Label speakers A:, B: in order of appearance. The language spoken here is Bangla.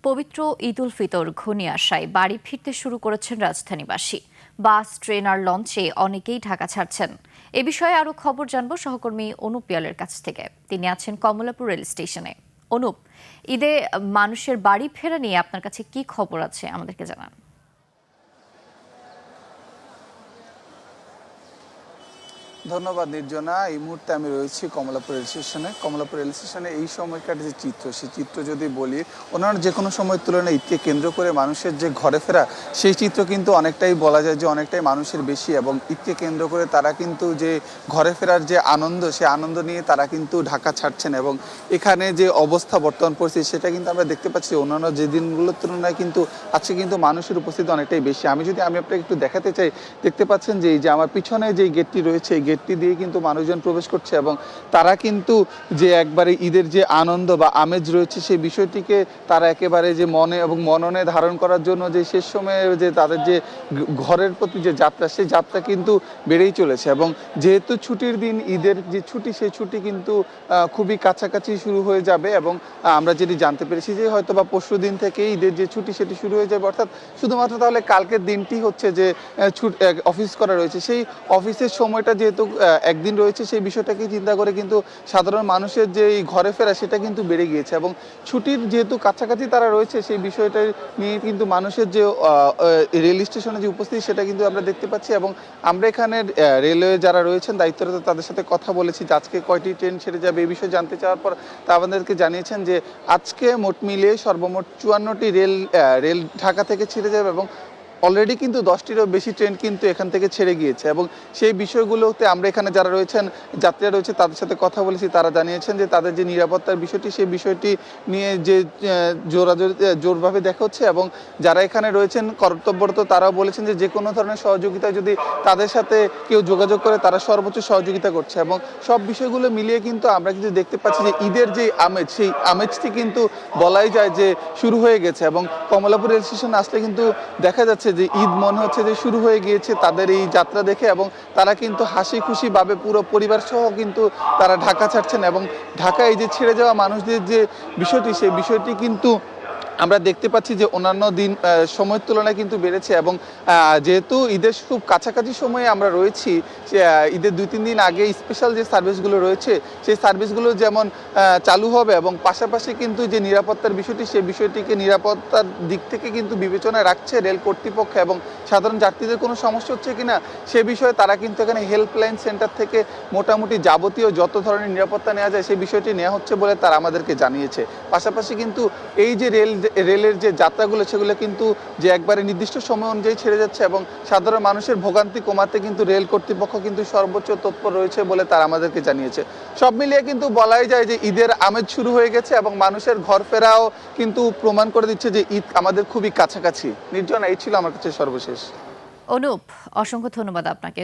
A: পবিত্র ঈদ উল ফিতর ঘনিয়ে আসায় বাড়ি ফিরতে শুরু করেছেন রাজধানীবাসী। বাস, ট্রেন আর লঞ্চে অনেকেই ঢাকা ছাড়ছেন। এ বিষয়ে আরো খবর জানবো সহকর্মী অনুপ পিয়ালের কাছ থেকে। তিনি আছেন কমলাপুর রেল স্টেশনে। অনুপ, ঈদে মানুষের বাড়ি ফেরা নিয়ে আপনার কাছে কি খবর আছে আমাদেরকে জানান।
B: ধন্যবাদ নির্জনা। এই মুহূর্তে আমি রয়েছি কমলাপুর রেল স্টেশনে। কমলাপুর রেল স্টেশনে এই সময়কার যে চিত্র, সেই চিত্র যদি বলি, অন্যান্য যে কোনো সময়ের তুলনায় ঈদকে কেন্দ্র করে মানুষের যে ঘরে ফেরা, সেই চিত্র কিন্তু অনেকটাই বলা যায় যে অনেকটাই মানুষের বেশি। এবং ঈদকে কেন্দ্র করে তারা কিন্তু যে ঘরে ফেরার যে আনন্দ, সেই আনন্দ নিয়ে তারা কিন্তু ঢাকা ছাড়ছেন। এবং এখানে যে অবস্থা বর্তমান পরিস্থিতি, সেটা কিন্তু আমরা দেখতে পাচ্ছি অন্যান্য যে দিনগুলোর তুলনায় কিন্তু আজকে কিন্তু মানুষের উপস্থিতি অনেকটাই বেশি। আমি আপনাকে একটু দেখাতে চাই, দেখতে পাচ্ছেন যে এই যে আমার পিছনে যে গেটটি রয়েছে, এই গেটটি দিয়ে কিন্তু মানুষজন প্রবেশ করছে এবং তারা কিন্তু যে একবারে ঈদের যে আনন্দ বা আমেজ রয়েছে, সেই বিষয়টিকে তারা একেবারে যে মনে এবং মননে ধারণ করার জন্য যে শেষ সময়ে যে তাদের যে ঘরের প্রতি যে যাত্রা, সেই যাত্রা কিন্তু বেড়েই চলেছে। এবং যেহেতু ছুটির দিন, ঈদের যে ছুটি, সেই ছুটি কিন্তু খুবই কাছাকাছি শুরু হয়ে যাবে। এবং আমরা যেটি জানতে পেরেছি যে হয়তো বা পরশু দিন থেকে ঈদের যে ছুটি, সেটি শুরু হয়ে যাবে। অর্থাৎ শুধুমাত্র তাহলে কালকের দিনটি হচ্ছে যে অফিস করা রয়েছে, সেই অফিসের সময়টা যেহেতু একদিন রয়েছে, সেই বিষয়টাকে চিন্তা করে কিন্তু সাধারণ মানুষের যে এই ঘরে ফেরা, সেটা কিন্তু বেড়ে গিয়েছে। এবং ছুটির যেহেতু কাছাকাছি তারা রয়েছে, সেই বিষয়টা নিয়ে কিন্তু মানুষের যে রেল স্টেশনে যে উপস্থিতি, সেটা কিন্তু আমরা দেখতে পাচ্ছি। এবং আমরা এখানে রেলওয়ে যারা রয়েছেন দায়িত্বরত, তাদের সাথে কথা বলেছি যে আজকে কয়টি ট্রেন ছেড়ে যাবে, এই বিষয়ে জানতে চাওয়ার পর তা আমাদেরকে জানিয়েছেন যে আজকে মোট মিলিয়ে সর্বমোট 54টি রেল ঢাকা থেকে ছেড়ে যাবে। এবং অলরেডি কিন্তু 10টিরও বেশি ট্রেন কিন্তু এখান থেকে ছেড়ে গিয়েছে। এবং সেই বিষয়গুলোতে আমরা এখানে যারা রয়েছেন, যাত্রীরা রয়েছে, তাদের সাথে কথা বলেছি। তারা জানিয়েছেন যে তাদের যে নিরাপত্তার বিষয়টি, সেই বিষয়টি নিয়ে যে জোরভাবে দেখা হচ্ছে। এবং যারা এখানে রয়েছেন কর্তব্যরত, তারাও বলেছেন যে কোনো ধরনের সহযোগিতা যদি তাদের সাথে কেউ যোগাযোগ করে, তারা সর্বোচ্চ সহযোগিতা করছে। এবং সব বিষয়গুলো মিলিয়ে কিন্তু আমরা কিন্তু দেখতে পাচ্ছি যে ঈদের যে আমেজ, সেই আমেজটি কিন্তু বলাই যায় যে শুরু হয়ে গেছে। এবং কমলাপুর রেল স্টেশনে আসলে কিন্তু দেখা যাচ্ছে যে ঈদ মনে হচ্ছে যে শুরু হয়ে গিয়েছে তাদের এই যাত্রা দেখে। এবং তারা কিন্তু হাসি খুশি ভাবে পুরো পরিবার সহ কিন্তু তারা ঢাকা ছাড়ছেন। এবং ঢাকা এই যে ছেড়ে যাওয়া মানুষদের যে বিষয়টি, সেই বিষয়টি কিন্তু আমরা দেখতে পাচ্ছি যে অন্যান্য দিন সময়ের তুলনায় কিন্তু বেড়েছে। এবং যেহেতু ঈদের খুব কাছাকাছি সময়ে আমরা রয়েছি, ঈদের 2-3 দিন আগে স্পেশাল যে সার্ভিসগুলো রয়েছে, সেই সার্ভিসগুলো যেমন চালু হবে। এবং পাশাপাশি কিন্তু যে নিরাপত্তার বিষয়টি, সেই বিষয়টিকে নিরাপত্তার দিক থেকে কিন্তু বিবেচনায় রাখছে রেল কর্তৃপক্ষ। এবং সাধারণ যাত্রীদের কোনো সমস্যা হচ্ছে কিনা, সে বিষয়ে তারা কিন্তু এখানে হেল্পলাইন সেন্টার থেকে মোটামুটি যাবতীয় যত ধরনের নিরাপত্তা নেওয়া যায়, সেই বিষয়টি নেওয়া হচ্ছে বলে তারা আমাদেরকে জানিয়েছে। পাশাপাশি কিন্তু এই যে রেলের যে যাত্রাগুলো, সেগুলো কিন্তু যে একবারে নির্দিষ্ট সময় অনুযায়ী ছেড়ে যাচ্ছে। এবং সাধারণ মানুষের ভোগান্তি কমাতে কিন্তু রেল কর্তৃপক্ষ কিন্তু সর্বোচ্চ তৎপর রয়েছে বলে তারা আমাদেরকে জানিয়েছে। সব মিলিয়ে কিন্তু বলাই যায় যে ঈদের আমেজ শুরু হয়ে গেছে। এবং মানুষের ঘর ফেরাও কিন্তু প্রমাণ করে দিচ্ছে যে ঈদ আমাদের খুবই কাছাকাছি। নির্জনা, এই ছিল আমার কাছে সর্বশেষ।
A: অনুপ, অসংখ্য ধন্যবাদ আপনাকে।